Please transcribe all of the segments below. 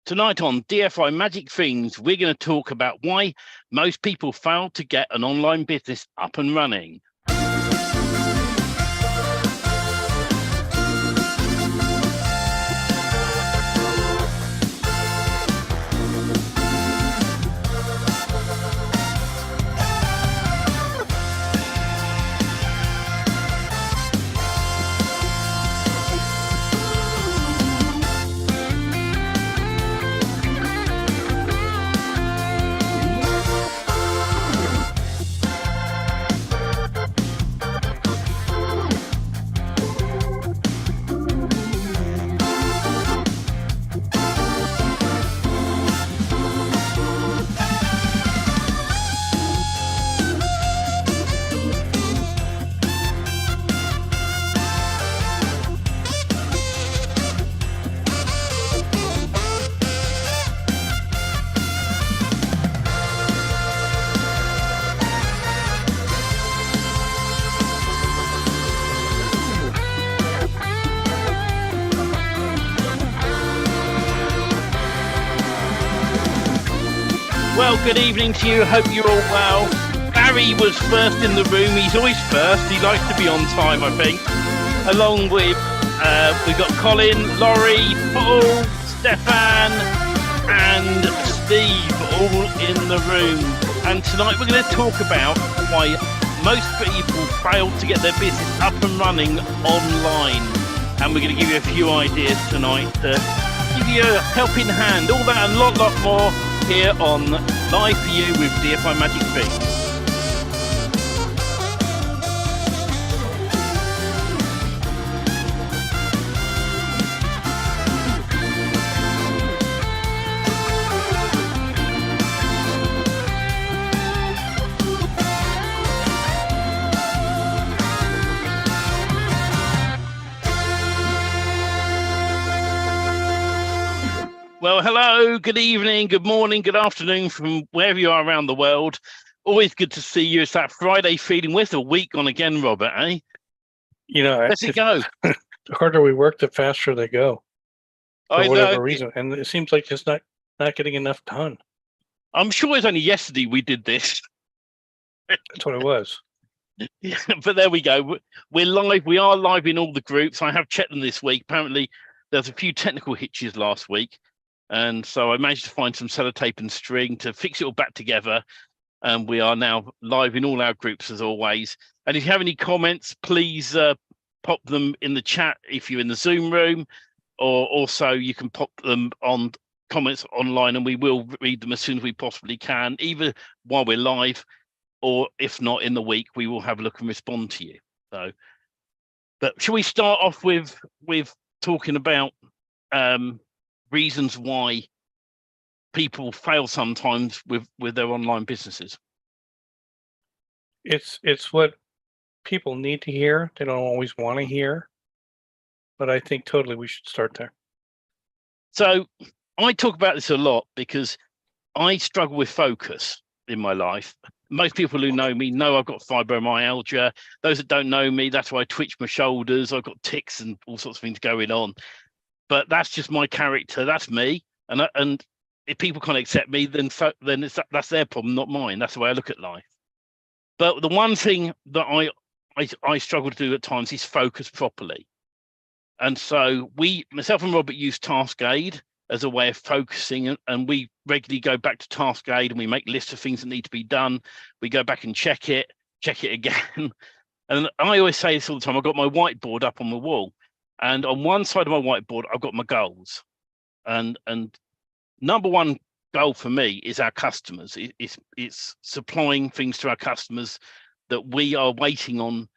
Tonight on DFI Magic Things, we're going to talk about why most people fail to get an online business up and running. Well, good evening to you. Hope you're all well. Barry was first in the room. He's always first. He likes to be on time, I think. Along with, we've got Colin, Laurie, Paul, Stefan, and Steve all in the room. And tonight we're going to talk about why most people fail to get their business up and running online. And we're going to give you a few ideas tonight to give you a helping hand. All that and a lot more here on Live for You with DFI Magic Things. Well, hello, good evening, good morning, good afternoon from wherever you are around the world. Always good to see you. It's that Friday feeling. Where's the week gone again, Robert, eh? You know, Let's it go. The harder we work, the faster they go. For whatever reason. And it seems like it's not getting enough done. I'm sure it's only yesterday we did this. That's what it was. Yeah, but there we go. We're live. We are live in all the groups. I have checked them this week. Apparently, there's a few technical hitches last week. And so I managed to find some sellotape and string to fix it all back together. And we are now live in all our groups as always. And if you have any comments, please pop them in the chat if you're in the Zoom room, or also you can pop them on comments online and we will read them as soon as we possibly can, either while we're live or if not in the week, we will have a look and respond to you. So, but shall we start off with talking about reasons why people fail sometimes with their online businesses? It's what people need to hear. They don't always want to hear, but I think totally we should start there. So I talk about this a lot because I struggle with focus in my life. Most people who know me know I've got fibromyalgia. Those that don't know me, that's why I twitch my shoulders. I've got tics and all sorts of things going on. But that's just my character. That's me. And if people can't accept me, then that's their problem, not mine. That's the way I look at life. But the one thing that I struggle to do at times is focus properly. And so myself and Robert use TaskAid as a way of focusing, and we regularly go back to TaskAid and we make lists of things that need to be done. We go back and check it again. And I always say this all the time. I've got my whiteboard up on the wall. And on one side of my whiteboard, I've got my goals. And number one goal for me is our customers. It's supplying things to our customers that we are waiting on.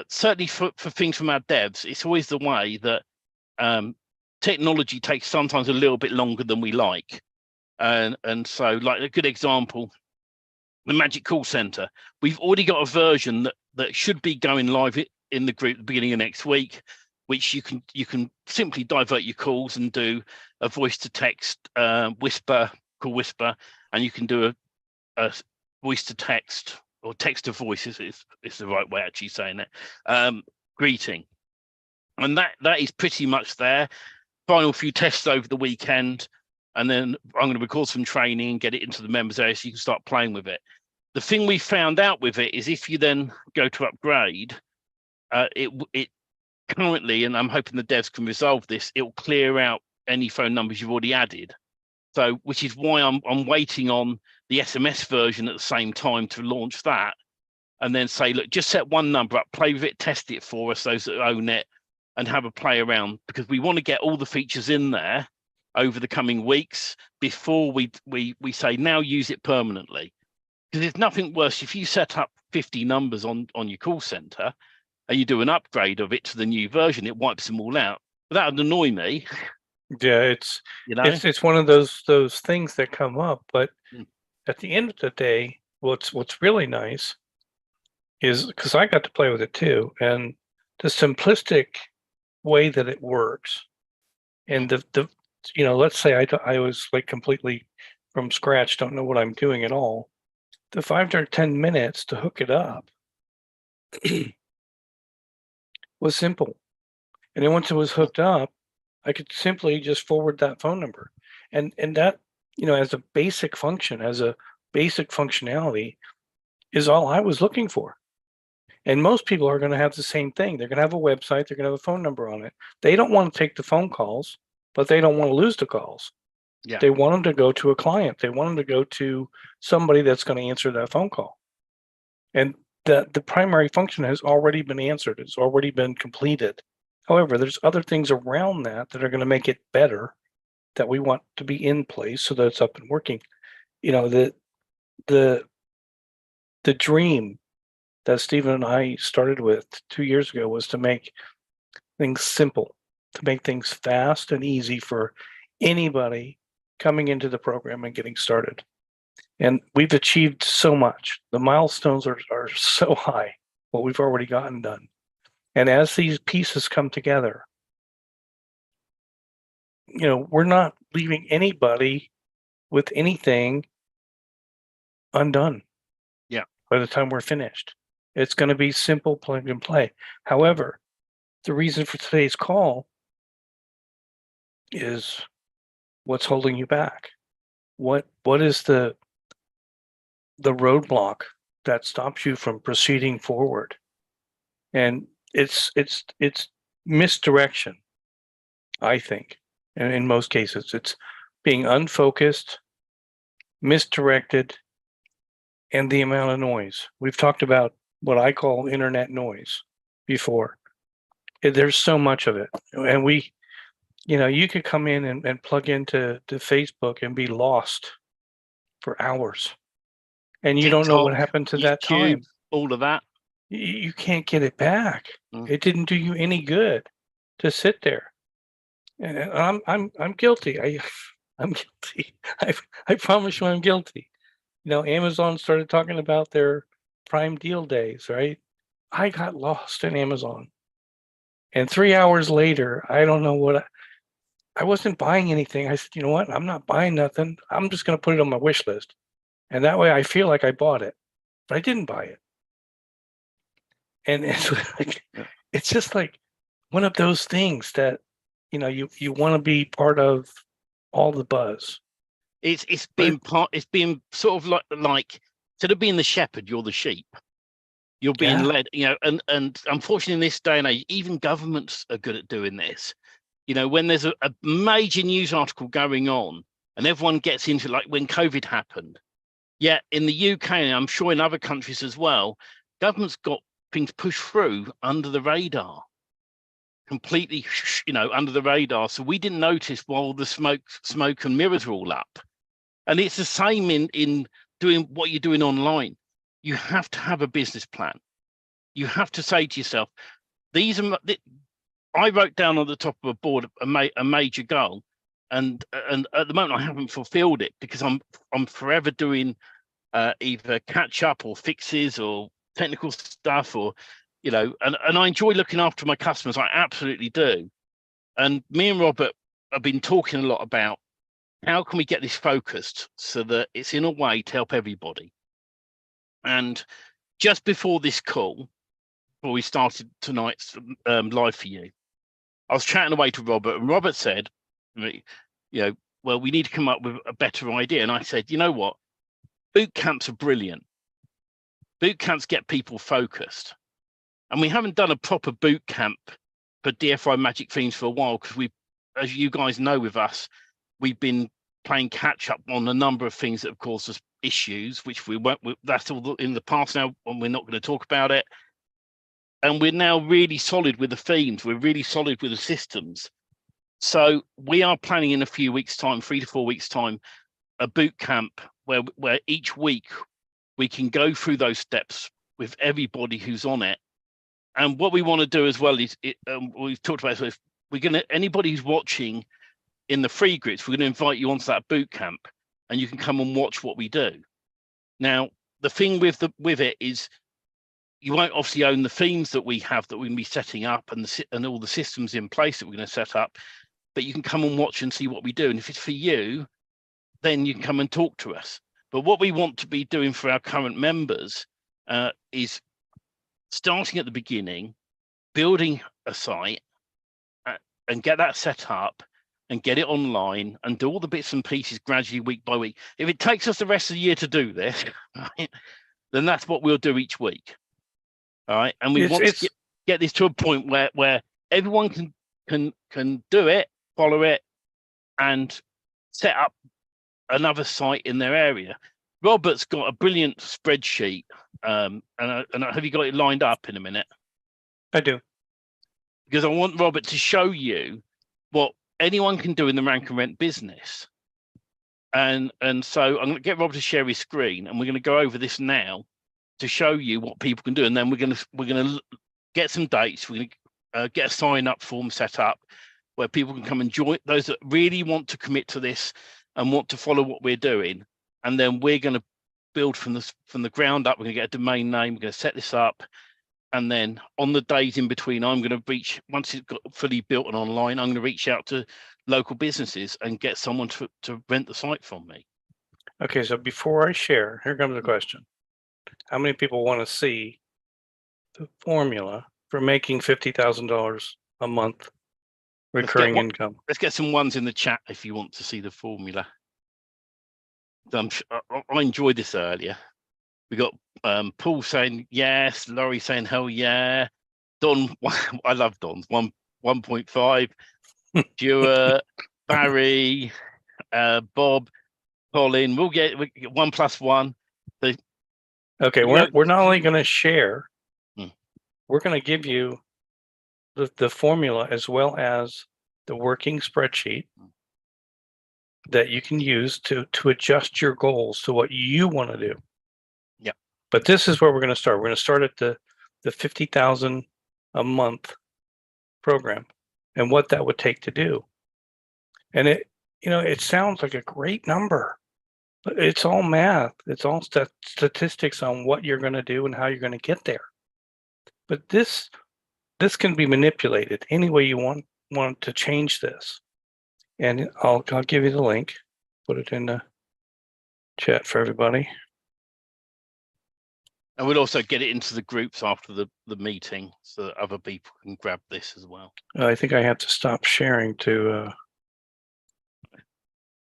Certainly for things from our devs, it's always the way that technology takes sometimes a little bit longer than we like. And so, like a good example, the Magic Call Center. We've already got a version that should be going live in the group at the beginning of next week, which you can simply divert your calls and do a voice to text whisper, and you can do a voice to text or text to voice is the right way actually saying it, greeting. And that is pretty much there. Final few tests over the weekend, and then I'm going to record some training and get it into the members area so you can start playing with it. The thing we found out with it is if you then go to upgrade, it currently, and I'm hoping the devs can resolve this, it will clear out any phone numbers you've already added. So, which is why I'm waiting on the SMS version at the same time to launch that, and then say, look, just set one number up, play with it, test it for us, those that own it, and have a play around, because we want to get all the features in there over the coming weeks before we say now use it permanently. Because there's nothing worse if you set up 50 numbers on your call center and you do an upgrade of it to the new version, it wipes them all out. But that would annoy me. Yeah, it's it's one of those things that come up. But at the end of the day, what's really nice is, because I got to play with it too, and the simplistic way that it works, and the let's say I was like completely from scratch, don't know what I'm doing at all. The 5 to 10 minutes to hook it up was simple. And then once it was hooked up, I could simply just forward that phone number. And that, as a basic function, as a basic functionality, is all I was looking for. And most people are going to have the same thing. They're going to have a website, they're going to have a phone number on it. They don't want to take the phone calls, but they don't want to lose the calls. Yeah. They want them to go to a client. They want them to go to somebody that's going to answer that phone call. And the primary function has already been answered. It's already been completed. However, there's other things around that are going to make it better, that we want to be in place so that it's up and working. The dream that Stephen and I started with 2 years ago was to make things simple, to make things fast and easy for anybody coming into the program and getting started. And we've achieved so much. The milestones are so high, what we've already gotten done. And as these pieces come together, we're not leaving anybody with anything undone. Yeah. By the time we're finished, it's going to be simple plug and play. However, the reason for today's call is what's holding you back. What is the roadblock that stops you from proceeding forward? And it's misdirection, I think. And in most cases, it's being unfocused, misdirected, and the amount of noise. We've talked about what I call internet noise before. There's so much of it. And you could come in and plug into Facebook and be lost for hours. And you don't know what happened to that time. All of that. You can't get it back. It didn't do you any good to sit there. And I'm guilty. I'm guilty. I promise you I'm guilty. Amazon started talking about their Prime deal days, right? I got lost in Amazon. And 3 hours later, I don't know what I wasn't buying anything. I said, you know what? I'm not buying nothing. I'm just going to put it on my wish list. And that way I feel like I bought it, but I didn't buy it. And it's just like one of those things that, you want to be part of all the buzz. It's being sort of like instead of being the shepherd, you're the sheep. You're being led, and unfortunately in this day and age, even governments are good at doing this. When there's a major news article going on and everyone gets into, like when COVID happened. Yet in the UK, and I'm sure in other countries as well, governments got things pushed through under the radar, completely, under the radar. So we didn't notice while the smoke and mirrors were all up. And it's the same in doing what you're doing online. You have to have a business plan. You have to say to yourself, I wrote down on the top of a board a major goal, and at the moment I haven't fulfilled it because I'm forever doing either catch up or fixes or technical stuff, or and I enjoy looking after my customers. I absolutely do. And me and Robert have been talking a lot about how can we get this focused so that it's in a way to help everybody. And just before this call, before we started tonight's live for you, I was chatting away to Robert, and Robert said, well, we need to come up with a better idea. And I said, you know what? Boot camps are brilliant. Boot camps get people focused. And we haven't done a proper boot camp for DFI Magic Themes for a while, because we, as you guys know with us, we've been playing catch up on a number of things that have caused us issues, which we won't, that's all in the past now, and we're not going to talk about it. And we're now really solid with the themes. We're really solid with the systems. So we are planning in a few weeks' time, 3 to 4 weeks' time, a boot camp where each week we can go through those steps with everybody who's on it. And what we want to do as well is, we've talked about, so if we're going to, anybody who's watching in the free groups, we're going to invite you onto that boot camp, and you can come and watch what we do. Now, the thing with it is, you won't obviously own the themes that we have that we're going to be setting up, and all the systems in place that we're going to set up, but you can come and watch and see what we do. And if it's for you, then you can come and talk to us. But what we want to be doing for our current members is starting at the beginning, building a site and get that set up and get it online and do all the bits and pieces gradually, week by week. If it takes us the rest of the year to do this, right, then that's what we'll do each week. All right. And we want to get this to a point where everyone can do it, follow it, and set up another site in their area. Robert's got a brilliant spreadsheet. And have you got it lined up in a minute? I do. Because I want Robert to show you what anyone can do in the rank and rent business. And so I'm going to get Robert to share his screen, and we're going to go over this now to show you what people can do. And then we're going to get some dates. We're going to get a sign up form set up where people can come and join, those that really want to commit to this and want to follow what we're doing. And then we're going to build from the ground up. We're going to get a domain name. We're going to set this up. And then on the days in between, I'm going to reach, once it's got fully built and online, I'm going to reach out to local businesses and get someone to rent the site from me. Okay, so before I share, here comes the question. How many people want to see the formula for making $50,000 a month recurring income? Let's get some ones in the chat if you want to see the formula. I enjoyed this earlier. We got Paul saying yes, Laurie saying hell yeah, Don, I love Don's 1.5, Stuart, Barry, Bob, Colin. We'll get 1 + 1. So, okay, we're not only going to share, we're going to give you the formula as well as the working spreadsheet that you can use to adjust your goals to what you want to do. Yeah. But this is where we're going to start. We're going to start at the 50,000 a month program and what that would take to do. And it sounds like a great number, but it's all math. It's all statistics on what you're going to do and how you're going to get there. But this can be manipulated any way you want to change this. And I'll give you the link, put it in the chat for everybody. And we'll also get it into the groups after the meeting so that other people can grab this as well. I think I have to stop sharing to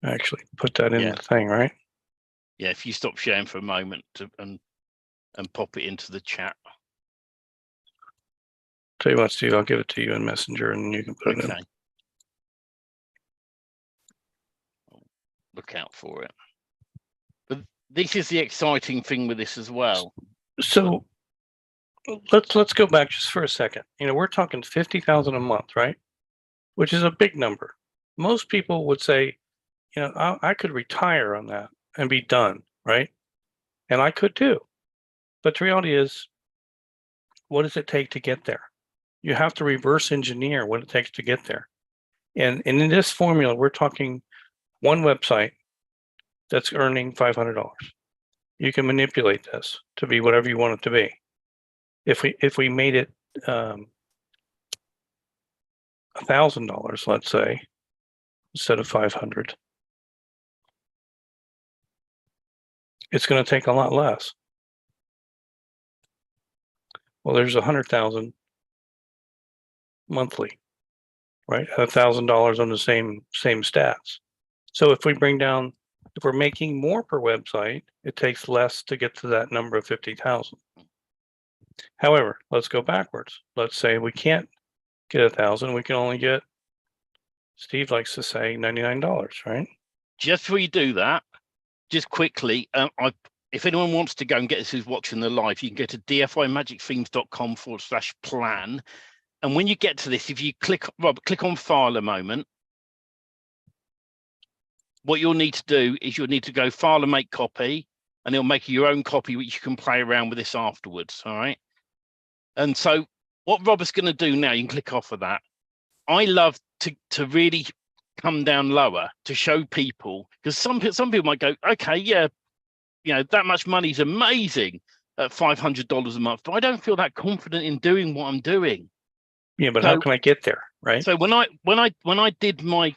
actually put that in the thing, right? Yeah, if you stop sharing for a moment and pop it into the chat. Tell you what, Steve, I'll give it to you in Messenger and you can put it in. Look out for it. But this is the exciting thing with this as well. So let's go back just for a second. We're talking 50,000 a month, right? Which is a big number. Most people would say, I could retire on that and be done, right? And I could too. But the reality is, what does it take to get there? You have to reverse engineer what it takes to get there. And in this formula, we're talking one website that's earning $500. You can manipulate this to be whatever you want it to be. If we made it $1,000, let's say, instead of 500, it's going to take a lot less. Well, there's 100,000 monthly, right? $1,000 on the same stats. So if we bring down, if we're making more per website, it takes less to get to that number of 50,000. However, let's go backwards. Let's say we can't get 1,000. We can only get, Steve likes to say, $99, right? Just before you do that, just quickly, if anyone wants to go and get this, who's watching the live, you can go to dfimagicthemes.com/plan. And when you get to this, if you click on file a moment, what you'll need to do is you'll need to go file and make copy, and it'll make your own copy, which you can play around with this afterwards. All right. And so what Robert's going to do now, you can click off of that. I love to really come down lower to show people, because some people might go, okay, yeah, that much money is amazing at $500 a month, but I don't feel that confident in doing what I'm doing. Yeah, but how can I get there, right? So when I did my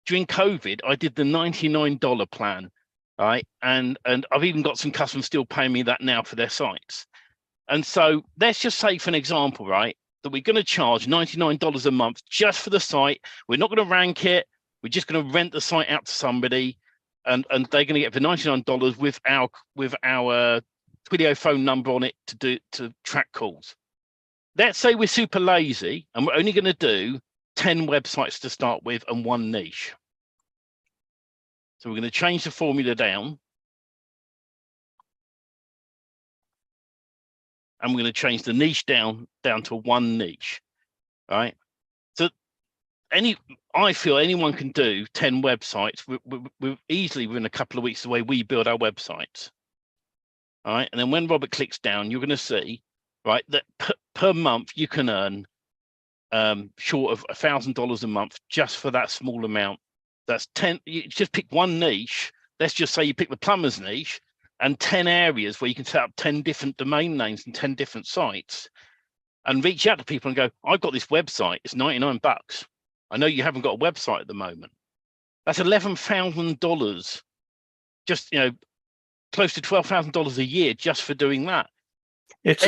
during COVID, I did the $99 plan, right? And I've even got some customers still paying me that now for their sites. And so let's just say, for an example, right, that we're going to charge $99 a month just for the site. We're not going to rank it. We're just going to rent the site out to somebody, and they're going to get for $99 with our Twilio phone number on it to track calls. Let's say we're super lazy and we're only going to do 10 websites to start with and one niche. So we're going to change the formula down. And we're going to change the niche down to one niche, right? So I feel anyone can do 10 websites. We're easily within a couple of weeks the way we build our websites, all right? And then when Robert clicks down, you're going to see, right, that per month you can earn short of $1,000 a month just for that small amount. That's 10. You just pick one niche. Let's just say you pick the plumber's niche, and 10 areas where you can set up 10 different domain names and 10 different sites, and reach out to people and go, I've got this website, it's $99. I know you haven't got a website at the moment. That's $11,000, just, close to $12,000 a year just for doing that. It's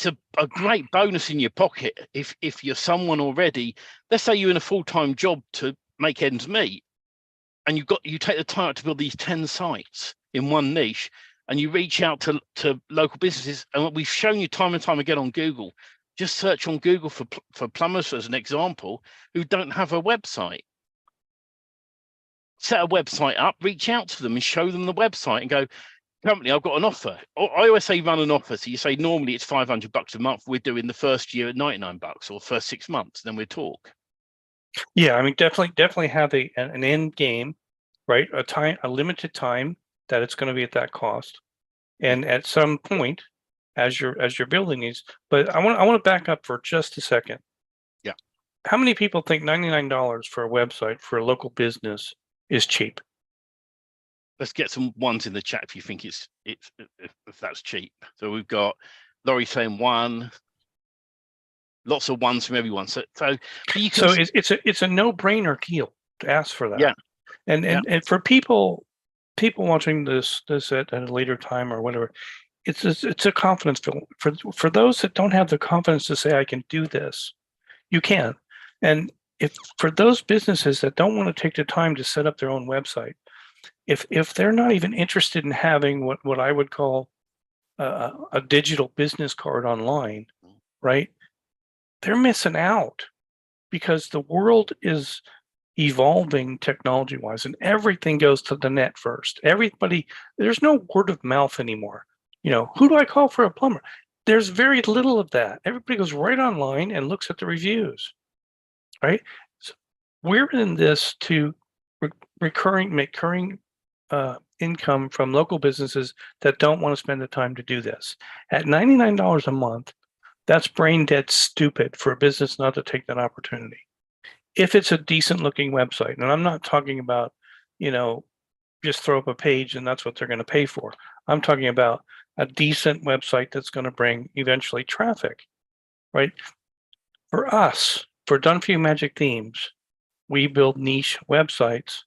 a great bonus in your pocket if you're someone already, let's say you're in a full-time job to make ends meet, and you take the time to build these 10 sites in one niche, and you reach out to local businesses. And we've shown you time and time again on Google, just search on Google for plumbers, as an example, who don't have a website. Set a website up, reach out to them and show them the website and go, currently I've got an offer. I always say run an offer. So you say normally it's $500 a month. We're doing the first year at $99 or first 6 months, then we talk. Yeah, I mean, definitely have an end game, right? A limited time that it's going to be at that cost, and at some point, as you're building these. But I want to back up for just a second. Yeah. How many people think $99 for a website for a local business is cheap? Let's get some ones in the chat if you think if that's cheap. So we've got Laurie saying one. Lots of ones from everyone. So you can. So it's a no-brainer deal to ask for that. Yeah. And for people watching this at a later time or whatever, it's a confidence building. For those that don't have the confidence to say I can do this, you can. And if for those businesses that don't want to take the time to set up their own website, if they're not even interested in having what I would call a digital business card online, right? They're missing out, because the world is evolving technology-wise, and everything goes to the net first. There's no word of mouth anymore. Who do I call for a plumber? There's very little of that. Everybody goes right online and looks at the reviews, right? So we're in this to recurring income from local businesses that don't want to spend the time to do this. At $99 a month, that's brain dead stupid for a business not to take that opportunity. If it's a decent looking website, and I'm not talking about, just throw up a page and that's what they're going to pay for. I'm talking about a decent website that's going to bring eventually traffic, right? For us, for Done For You Magic Themes, we build niche websites,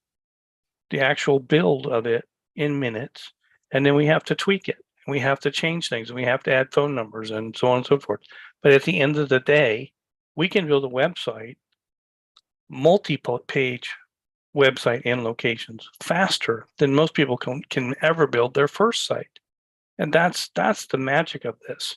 the actual build of it in minutes, and then we have to tweak it. We have to change things, and we have to add phone numbers and so on and so forth. But at the end of the day, we can build a website, multi-page website and locations faster than most people can ever build their first site. And that's the magic of this.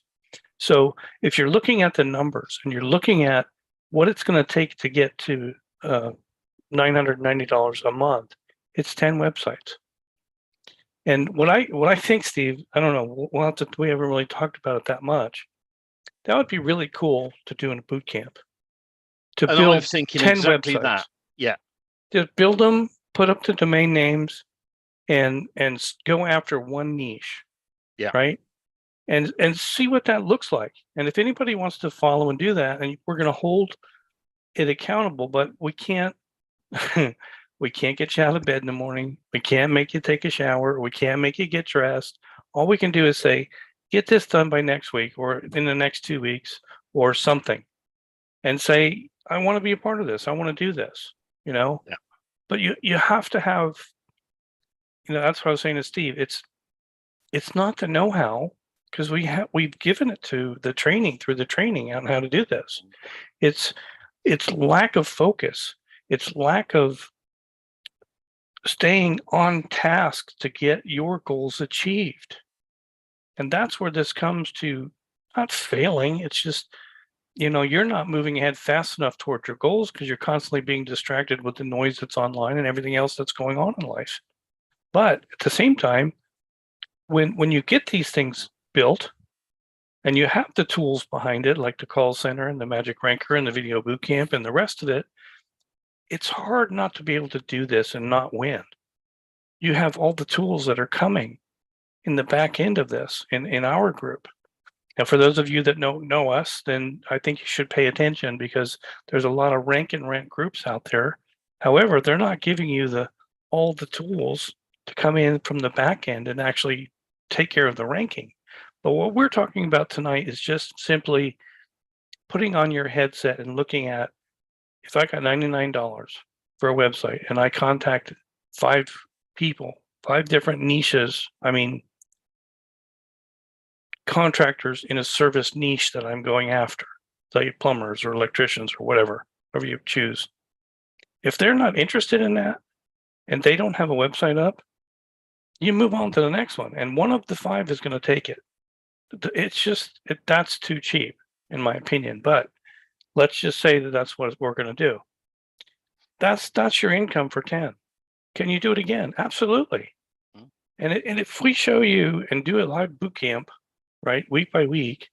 So if you're looking at the numbers and you're looking at what it's going to take to get to $990 a month, it's 10 websites. And what I think, Steve, I don't know, we haven't really talked about it that much. That would be really cool to do in a boot camp. To and build I'm thinking 10 exactly websites. that. Yeah. Just build them, put up the domain names, and go after one niche. Yeah. Right. And see what that looks like. And if anybody wants to follow and do that, and we're going to hold it accountable, but we can't we can't get you out of bed in the morning. We can't make you take a shower. We can't make you get dressed. All we can do is say, get this done by next week or in the next 2 weeks or something. And say, I want to be a part of this. I want to do this, you know? Yeah. But you have to have, you know, that's what I was saying to Steve. It's not the know-how, because we've given it to the training through the training on how to do this. It's lack of focus. It's lack of staying on task to get your goals achieved. And that's where this comes to not failing. It's just, you know, you're not moving ahead fast enough towards your goals because you're constantly being distracted with the noise that's online and everything else that's going on in life. But at the same time, when you get these things built and you have the tools behind it, like the call center and the Magic Ranker and the Video Bootcamp and the rest of it, it's hard not to be able to do this and not win. You have all the tools that are coming in the back end of this in our group. And for those of you that know us, then I think you should pay attention, because there's a lot of rank and rent groups out there. However, they're not giving you all the tools to come in from the back end and actually take care of the ranking. But what we're talking about tonight is just simply putting on your headset and looking at, if I got $99 for a website and I contact 5 people, 5 different niches, I mean, contractors in a service niche that I'm going after, like plumbers or electricians or whatever you choose. If they're not interested in that and they don't have a website up, you move on to the next one. And one of the 5 is going to take it. It's just, that's too cheap, in my opinion. But let's just say that that's what we're going to do. That's your income for 10. Can you do it again? Absolutely. And if we show you and do a live boot camp, right, week by week,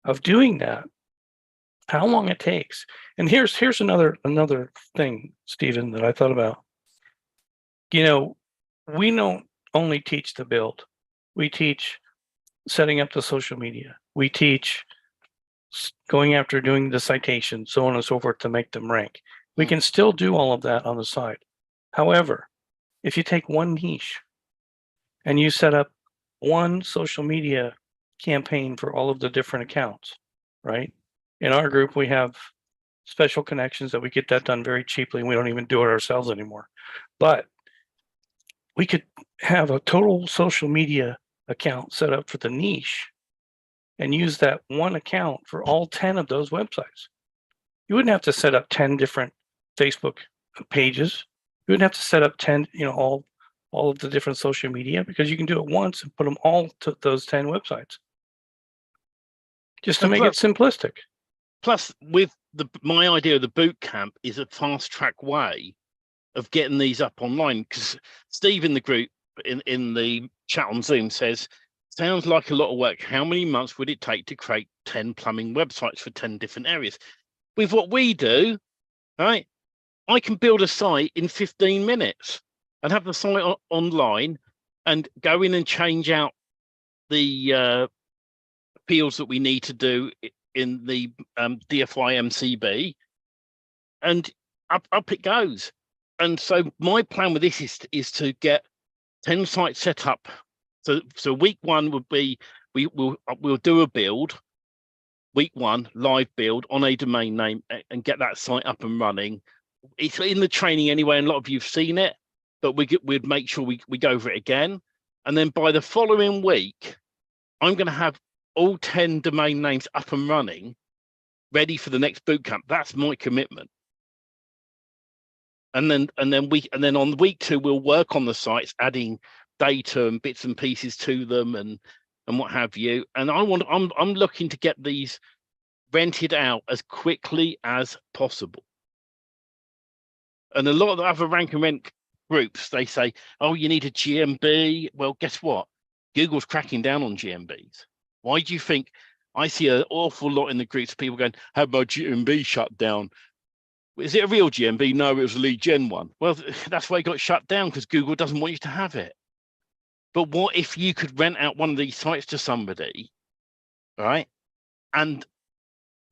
of doing that, how long it takes. And here's another thing, Stephen, that I thought about. You know, we don't only teach the build. We teach setting up the social media. We teach going after doing the citations, so on and so forth, to make them rank. We can still do all of that on the side. However, if you take one niche and you set up one social media campaign for all of the different accounts, right? In our group, we have special connections that we get that done very cheaply, and we don't even do it ourselves anymore. But we could have a total social media account set up for the niche and use that one account for all 10 of those websites. You wouldn't have to set up 10 different Facebook pages. You wouldn't have to set up 10, you know, all of the different social media, because you can do it once and put them all to those 10 websites. Just to make it simplistic. Plus, with my idea of the boot camp is a fast track way of getting these up online. Because Steve in the group in the chat on Zoom says, sounds like a lot of work. How many months would it take to create 10 plumbing websites for 10 different areas? With what we do, right, I can build a site in 15 minutes and have the site online and go in and change out the fields that we need to do in the DFY MCB, and up it goes. And so my plan with this is to get 10 sites set up. So week 1 would be we'll do a build. Week 1 live build on a domain name and get that site up and running. It's in the training anyway, and a lot of you've seen it, but we'd make sure we go over it again. And then by the following week, I'm going to have all 10 domain names up and running, ready for the next boot camp. That's my commitment. and then on week 2 we'll work on the sites, adding data and bits and pieces to them and what have you. And I'm looking to get these rented out as quickly as possible. And a lot of the other rank and rent groups, they say, oh, you need a GMB. Well, guess what? Google's cracking down on GMBs. Why do you think? I see an awful lot in the groups of people going, have my GMB shut down. Is it a real GMB? No, it was a lead gen one. Well, that's why it got shut down, because Google doesn't want you to have it. But what if you could rent out one of these sites to somebody, right? And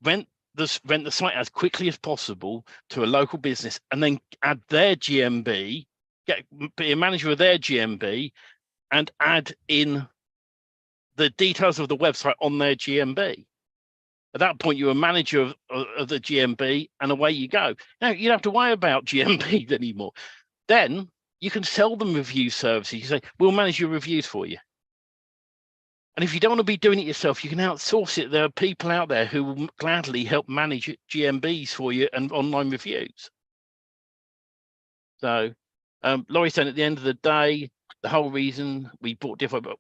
rent the site as quickly as possible to a local business, and then add their GMB, be a manager of their GMB, and add in the details of the website on their GMB. At that point, you're a manager of the GMB, and away you go. Now, you don't have to worry about GMB anymore. Then you can sell them review services. You say, we'll manage your reviews for you. And if you don't want to be doing it yourself, you can outsource it. There are people out there who will gladly help manage GMBs for you and online reviews. So, Laurie said, at the end of the day, the whole reason we bought Difffire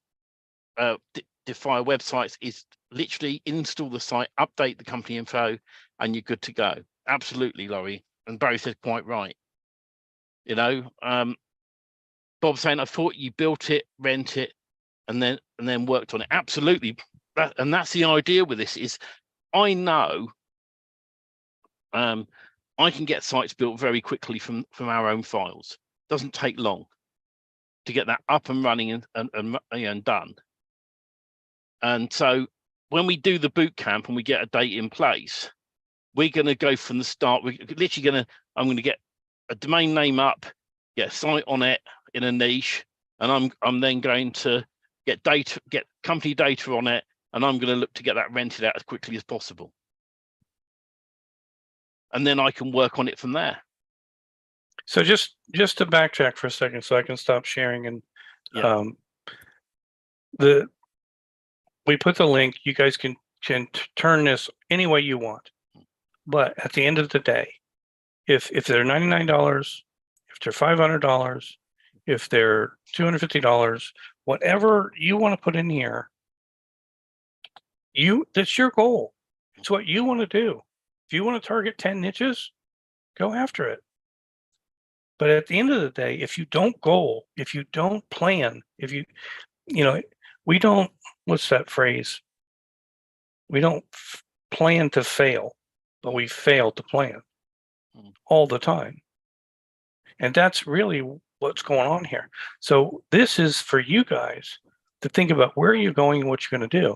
websites is literally install the site, update the company info, and you're good to go. Absolutely, Laurie. And Barry said quite right. You know, Bob's saying, I thought you built it, rent it, and then worked on it. Absolutely. And that's the idea with this is I know I can get sites built very quickly from our own files. Doesn't take long to get that up and running and done. And so when we do the boot camp and we get a date in place, we're going to go from the start. We're literally I'm going to get a domain name up, get a site on it in a niche, and I'm then going to get company data on it, and I'm going to look to get that rented out as quickly as possible. And then I can work on it from there. So just to backtrack for a second, so I can stop sharing, and we put the link. You guys can turn this any way you want, but at the end of the day, if they're $99, if they're $500, if they're $250, whatever you want to put in here, that's your goal. It's what you want to do. If you want to target 10 niches, go after it. But at the end of the day, if you don't goal, if you don't plan, we don't, what's that phrase? We don't plan to fail, but we fail to plan all the time. And that's really what's going on here. So this is for you guys to think about where you're going and what you're going to do.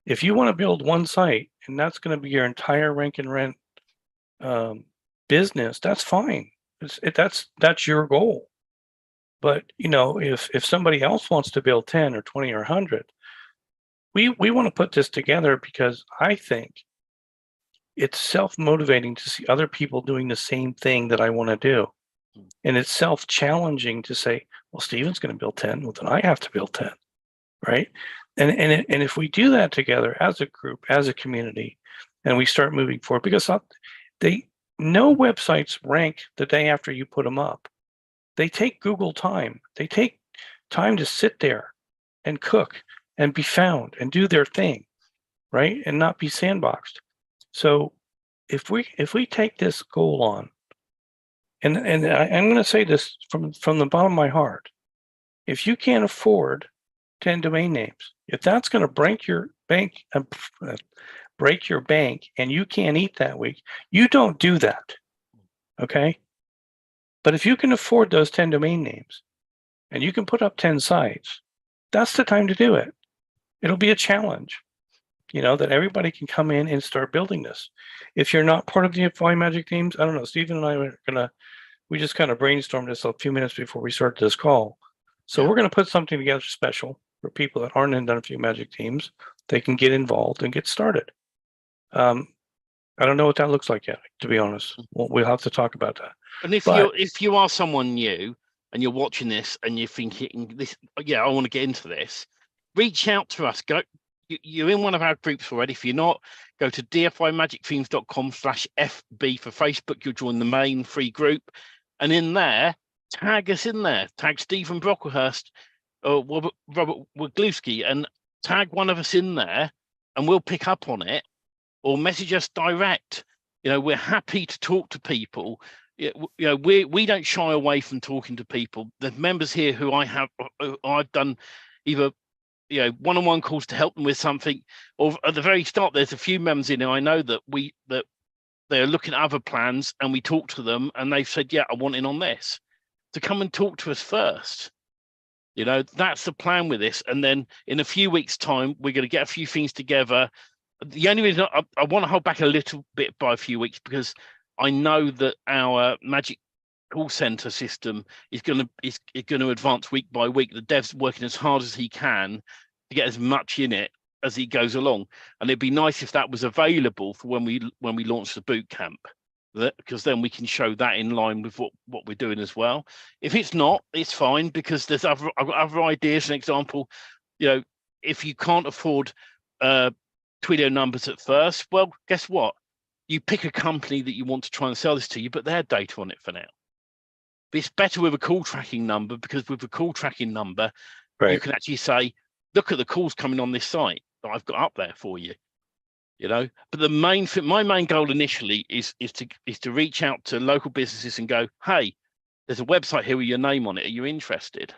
If you want to build one site and that's going to be your entire rank and rent business, that's fine. That's your goal. But if somebody else wants to build 10 or 20 or 100, we want to put this together because I think it's self-motivating to see other people doing the same thing that I want to do. And it's self-challenging to say, well, Stephen's going to build 10, well, then I have to build 10, right? And if we do that together as a group, as a community, and we start moving forward, because no websites rank the day after you put them up. They take Google time. They take time to sit there and cook and be found and do their thing, right? And not be sandboxed. So if we take this goal on, and I'm going to say this from the bottom of my heart, if you can't afford 10 domain names, if that's going to break your bank and you can't eat that week, you don't do that, okay? But if you can afford those 10 domain names and you can put up 10 sites, that's the time to do it. It'll be a challenge, that everybody can come in and start building this. If you're not part of the Difffire Magic teams, I don't know, Stephen and I we just kind of brainstormed this a few minutes before we started this call. So we're going to put something together special for people that aren't in Difffire Magic teams. They can get involved and get started. I don't know what that looks like yet, to be honest. We'll have to talk about that. And if you are someone new and you're watching this and you're thinking this, I want to get into this, reach out to us. You're in one of our groups already. If you're not, go to dfimagicthemes.com/FB for Facebook. You'll join the main free group. And in there, tag us in there, tag Stephen Brocklehurst or Robert Wagluski, and tag one of us in there, and we'll pick up on it, or message us direct. We're happy to talk to people. We don't shy away from talking to people. The members here who I've done either one-on-one calls to help them with something, or at the very start, there's a few members in here I know that they're looking at other plans, and we talk to them, and they've said, yeah, I want in on this. To come and talk to us first. That's the plan with this. And then in a few weeks' time, we're going to get a few things together. The only reason I want to hold back a little bit by a few weeks, because I know that our Magic Call Center system is going to advance week by week. The dev's working as hard as he can to get as much in it as he goes along. And it'd be nice if that was available for when we launch the boot camp, because then we can show that in line with what we're doing as well. If it's not, it's fine, because I've got other ideas. An example, if you can't afford Twilio numbers at first, well, guess what? You pick a company that you want to try and sell this to, you put their data on it for now. But it's better with a call tracking number, because with a call tracking number, you can actually say, look at the calls coming on this site that I've got up there for you. But the main thing, my main goal initially is to reach out to local businesses and go, hey, there's a website here with your name on it. Are you interested?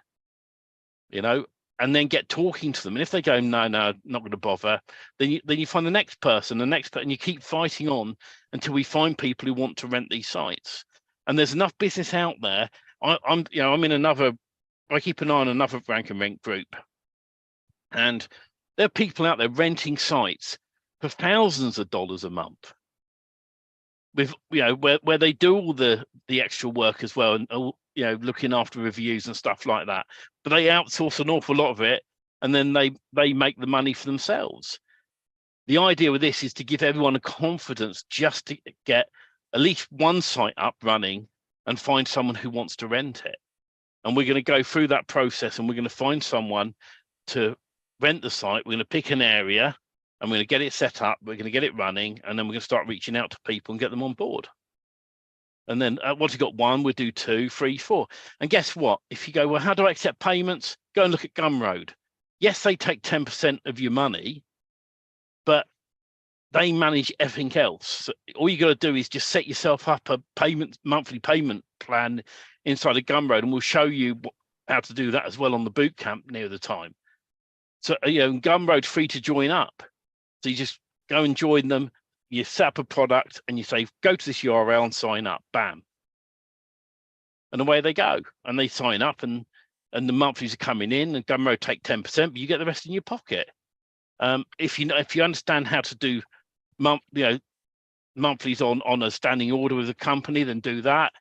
And then get talking to them. And if they go, no, not going to bother, then you find the next person, and you keep fighting on until we find people who want to rent these sites. And there's enough business out there. I'm in another. I keep an eye on another Rank and Rent group, and there are people out there renting sites for thousands of dollars a month, with where they do all the extra work as well, and looking after reviews and stuff like that. But they outsource an awful lot of it, and then they make the money for themselves. The idea with this is to give everyone a confidence just to get at least one site up running and find someone who wants to rent it. And we're going to go through that process, and we're going to find someone to rent the site. We're going to pick an area, and we're going to get it set up. We're going to get it running, and then we're going to start reaching out to people and get them on board. And then once you've got one, we'll do 2, 3, 4. And guess what? If you go, well, how do I accept payments? Go and look at Gumroad. Yes, they take 10% of your money, but they manage everything else. So all you got to do is just set yourself up a monthly payment plan inside of Gumroad, and we'll show you how to do that as well on the boot camp near the time. So Gumroad's free to join up. So you just go and join them. You set up a product, and you say, go to this URL and sign up. Bam, and away they go, and they sign up, and the monthlies are coming in, and Gumroad take 10%, but you get the rest in your pocket. If you understand how to do monthlies on a standing order with a company, then do that.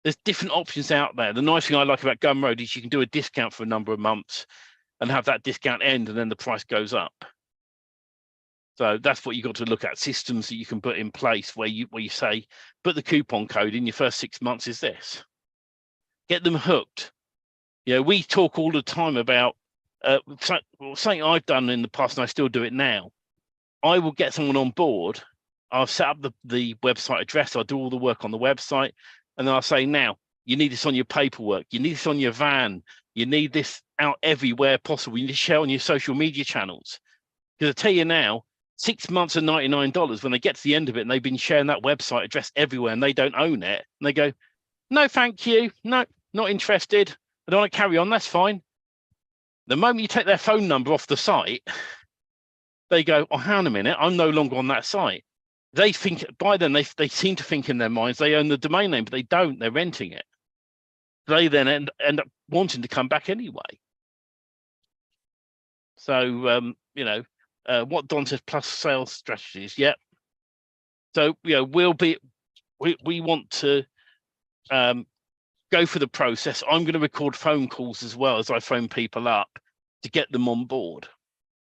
There's different options out there. The nice thing I like about Gumroad is you can do a discount for a number of months and have that discount end, and then the price goes up. So that's what you got to look at, systems that you can put in place where you say, put the coupon code in your first 6 months is this. Get them hooked. We talk all the time about something I've done in the past, and I still do it now. I will get someone on board. I'll set up the website address. I'll do all the work on the website. And then I'll say, now, you need this on your paperwork. You need this on your van. You need this out everywhere possible. You need to share on your social media channels. Because I tell you now, 6 months and $99, when they get to the end of it and they've been sharing that website address everywhere and they don't own it, and they go, no, thank you. No, not interested. I don't want to carry on. That's fine. The moment you take their phone number off the site, they go, oh, hang on a minute, I'm no longer on that site. They think, by then, they seem to think in their minds they own the domain name, but they don't. They're renting it. They then end up wanting to come back anyway. So, what Don says, plus sales strategies. Yep. So, we want to go through the process. I'm going to record phone calls as well as I phone people up to get them on board.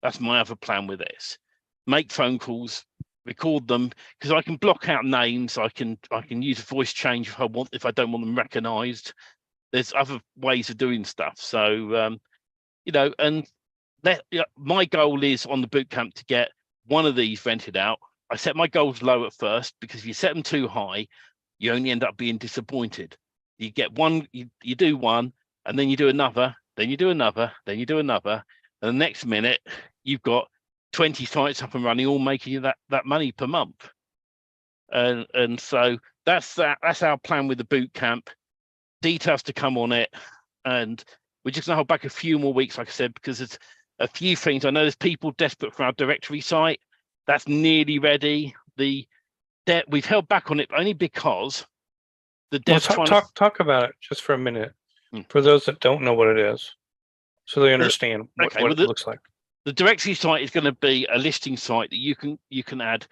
That's my other plan with this. Make phone calls, record them, because I can block out names. I can use a voice change if I don't want them recognized. There's other ways of doing stuff. So, and my goal is on the bootcamp to get one of these rented out. I set my goals low at first, because if you set them too high, you only end up being disappointed. You get one, you do one, and then you do another, then you do another, then you do another, and the next minute you've got 20 sites up and running, all making you that money per month. And so that's our plan with the boot camp. Details to come on it, and we're just gonna hold back a few more weeks, like I said, because there's a few things. I know there's people desperate for our directory site. That's nearly ready. We've held back on it only because the devs talk about it just for a minute for those that don't know what it is, so they understand what it looks like. The directory site is going to be a listing site that you can add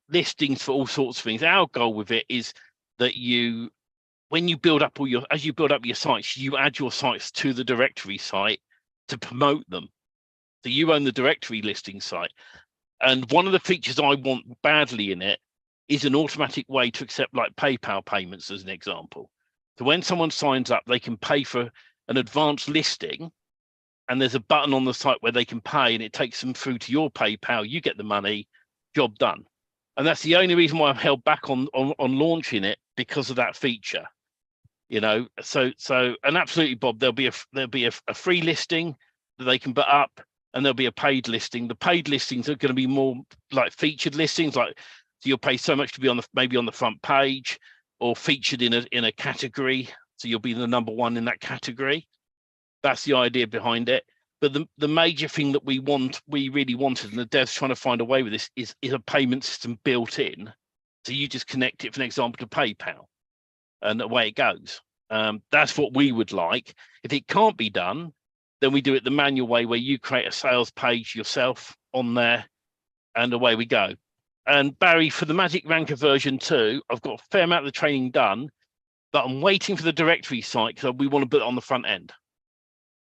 listings for all sorts of things. Our goal with it is that when you build up as you build up your sites, you add your sites to the directory site to promote them. So you own the directory listing site. And one of the features I want badly in it is an automatic way to accept like PayPal payments, as an example. So when someone signs up, they can pay for an advanced listing, and there's a button on the site where they can pay, and it takes them through to your PayPal. You get the money, job done. And that's the only reason why I've held back on launching it, because of that feature. So and absolutely, Bob, there'll be a free listing that they can put up, and there'll be a paid listing. The paid listings are going to be more like featured listings, like so you'll pay so much to be maybe on the front page, or featured in a category. So you'll be the number one in that category. That's the idea behind it. But the major thing that we really wanted, and the devs trying to find a way with this, is a payment system built in. So you just connect it, for an example, to PayPal, and away it goes. That's what we would like. If it can't be done, then we do it the manual way, where you create a sales page yourself on there, and away we go. And Barry, for the Magic Ranker version 2, I've got a fair amount of the training done, but I'm waiting for the directory site because we want to put it on the front end.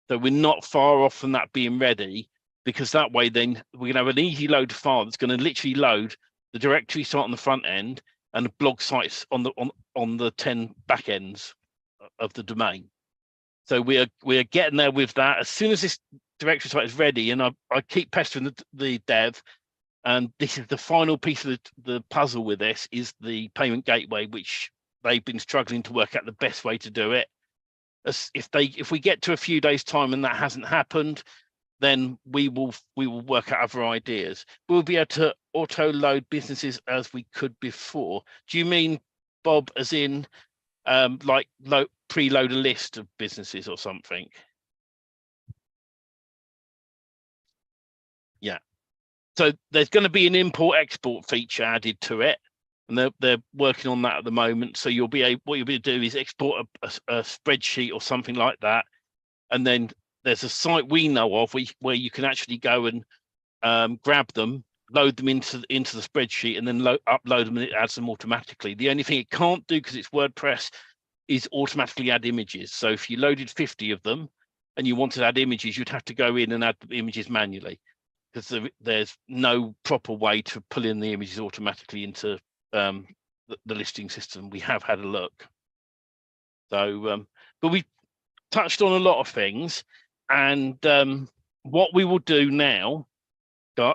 So we're not far off from that being ready, because that way then we're going to have an easy load file that's going to literally load the directory site on the front end and the blog sites on the 10 back ends of the domain. So we're getting there with that. As soon as this directory site is ready, and I keep pestering the dev, and this is the final piece of the puzzle with this, is the payment gateway, which they've been struggling to work out the best way to do it. If we get to a few days' time and that hasn't happened, then we will work out other ideas. We'll be able to auto load businesses as we could before. Do you mean, Bob, as in like preload a list of businesses or something? Yeah. So there's going to be an import export feature added to it, and they're working on that at the moment. So what you'll be able to do is export a spreadsheet or something like that, and then there's a site we know of where you can actually go and grab them, load them into the spreadsheet, and then upload them, and it adds them automatically. The only thing it can't do, because it's WordPress, is automatically add images. So if you loaded 50 of them and you wanted to add images, you'd have to go in and add the images manually, because there's no proper way to pull in the images automatically into the listing system. We have had a look. So, but we touched on a lot of things, and what we will do now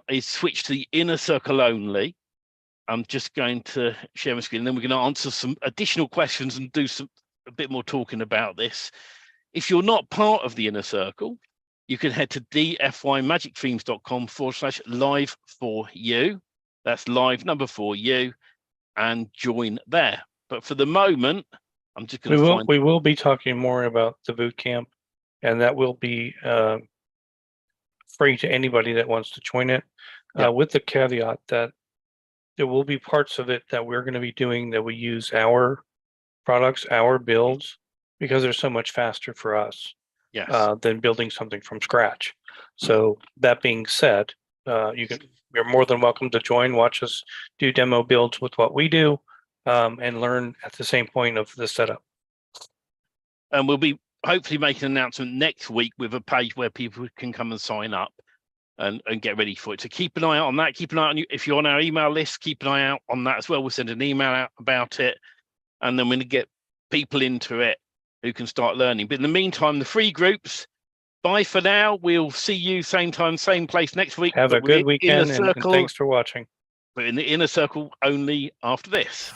is switch to the inner circle only. I'm just going to share my screen, and then we're going to answer some additional questions and do a bit more talking about this. If you're not part of the inner circle, you can head to dfymagicthemes.com/live4u. That's live number 4u, and join there. But for the moment, I'm just going to we will be talking more about the boot camp, and that will be free to anybody that wants to join it, with the caveat that there will be parts of it that we're going to be doing that we use our products, our builds, because they're so much faster for us than building something from scratch. So that being said, you're more than welcome to join, watch us do demo builds with what we do, and learn at the same point of the setup. And we'll be hopefully making an announcement next week with a page where people can come and sign up and get ready for it. So keep an eye out on that. Keep an eye on if you're on our email list, keep an eye out on that as well. We'll send an email out about it, and then we're going to get people into it who can start learning. But in the meantime, the free groups, bye for now. We'll see you same time, same place next week. Have a good weekend, and thanks for watching. But in the inner circle only after this.